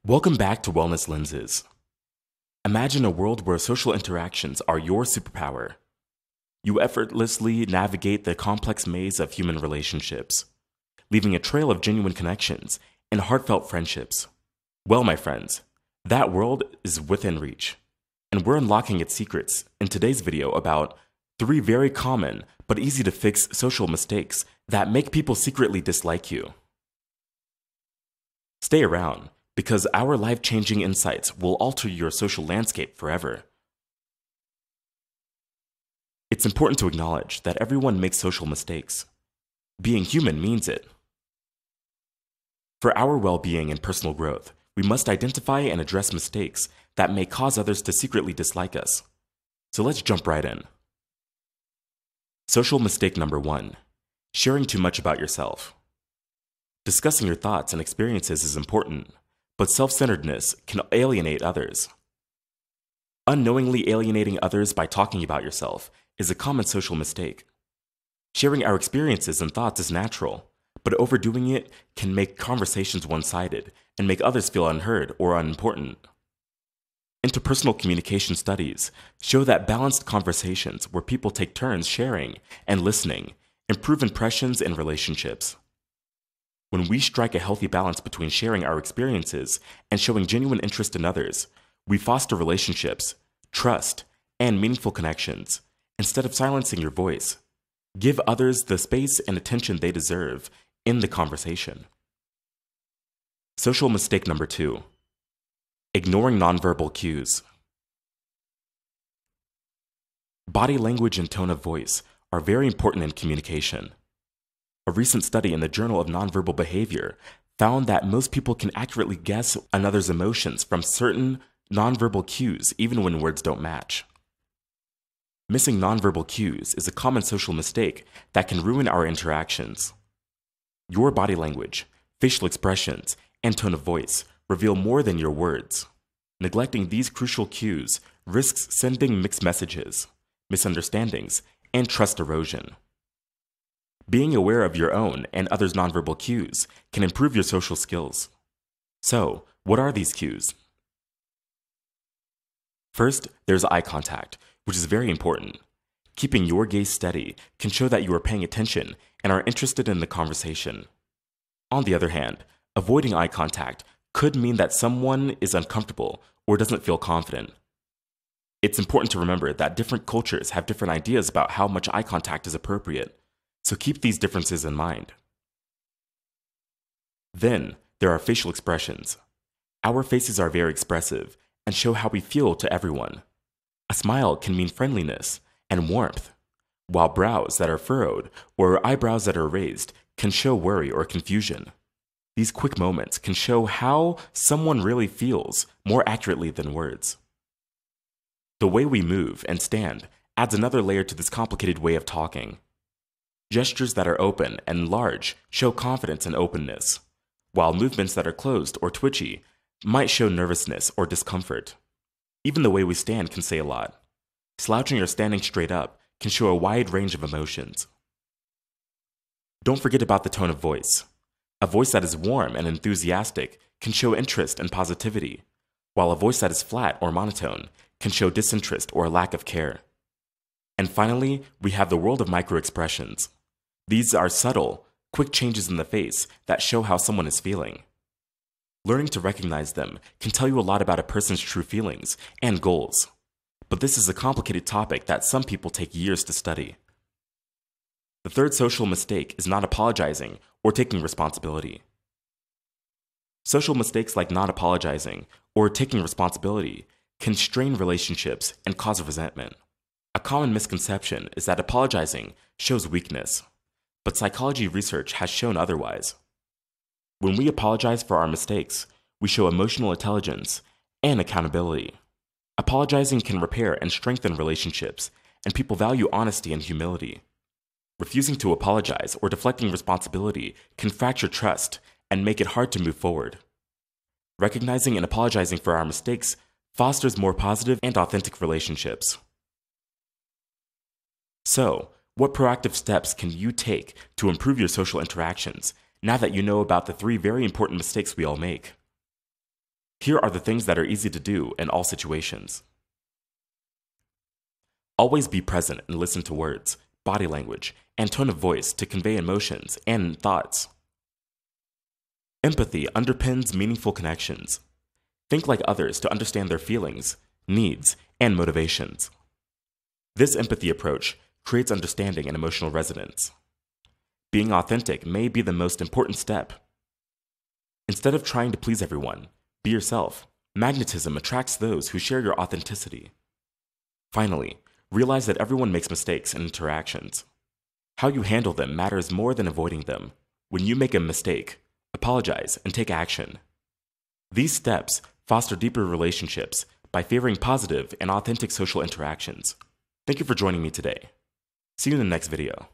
Welcome back to Wellness Lenses. Imagine a world where social interactions are your superpower. You effortlessly navigate the complex maze of human relationships, leaving a trail of genuine connections and heartfelt friendships. Well, my friends, that world is within reach, and we're unlocking its secrets in today's video about 3 very common but easy to fix social mistakes that make people secretly dislike you. Stay around, because our life-changing insights will alter your social landscape forever. It's important to acknowledge that everyone makes social mistakes. Being human means it. For our well-being and personal growth, we must identify and address mistakes that may cause others to secretly dislike us. So let's jump right in. Social mistake number 1: sharing too much about yourself. Discussing your thoughts and experiences is important, but self-centeredness can alienate others. Unknowingly alienating others by talking about yourself is a common social mistake. Sharing our experiences and thoughts is natural, but overdoing it can make conversations one-sided and make others feel unheard or unimportant. Interpersonal communication studies show that balanced conversations where people take turns sharing and listening improve impressions in relationships. When we strike a healthy balance between sharing our experiences and showing genuine interest in others, we foster relationships, trust, and meaningful connections. Instead of silencing your voice, give others the space and attention they deserve in the conversation. Social mistake number 2: ignoring nonverbal cues. Body language and tone of voice are very important in communication. A recent study in the Journal of Nonverbal Behavior found that most people can accurately guess another's emotions from certain nonverbal cues even when words don't match. Missing nonverbal cues is a common social mistake that can ruin our interactions. Your body language, facial expressions, and tone of voice reveal more than your words. Neglecting these crucial cues risks sending mixed messages, misunderstandings, and trust erosion. Being aware of your own and others' nonverbal cues can improve your social skills. So, what are these cues? First, there's eye contact, which is very important. Keeping your gaze steady can show that you are paying attention and are interested in the conversation. On the other hand, avoiding eye contact could mean that someone is uncomfortable or doesn't feel confident. It's important to remember that different cultures have different ideas about how much eye contact is appropriate. So keep these differences in mind. Then, there are facial expressions. Our faces are very expressive and show how we feel to everyone. A smile can mean friendliness and warmth, while brows that are furrowed or eyebrows that are raised can show worry or confusion. These quick moments can show how someone really feels more accurately than words. The way we move and stand adds another layer to this complicated way of talking. Gestures that are open and large show confidence and openness, while movements that are closed or twitchy might show nervousness or discomfort. Even the way we stand can say a lot. Slouching or standing straight up can show a wide range of emotions. Don't forget about the tone of voice. A voice that is warm and enthusiastic can show interest and positivity, while a voice that is flat or monotone can show disinterest or a lack of care. And finally, we have the world of microexpressions. These are subtle, quick changes in the face that show how someone is feeling. Learning to recognize them can tell you a lot about a person's true feelings and goals. But this is a complicated topic that some people take years to study. The third social mistake is not apologizing or taking responsibility. Social mistakes like not apologizing or taking responsibility can strain relationships and cause resentment. A common misconception is that apologizing shows weakness, but psychology research has shown otherwise. When we apologize for our mistakes, we show emotional intelligence and accountability. Apologizing can repair and strengthen relationships, and people value honesty and humility. Refusing to apologize or deflecting responsibility can fracture trust and make it hard to move forward. Recognizing and apologizing for our mistakes fosters more positive and authentic relationships. So, what proactive steps can you take to improve your social interactions now that you know about the 3 very important mistakes we all make? Here are the things that are easy to do in all situations. Always be present and listen to words, body language, and tone of voice to convey emotions and thoughts. Empathy underpins meaningful connections. Think like others to understand their feelings, needs, and motivations. This empathy approach creates understanding and emotional resonance. Being authentic may be the most important step. Instead of trying to please everyone, be yourself. Magnetism attracts those who share your authenticity. Finally, realize that everyone makes mistakes in interactions. How you handle them matters more than avoiding them. When you make a mistake, apologize and take action. These steps foster deeper relationships by favoring positive and authentic social interactions. Thank you for joining me today. See you in the next video.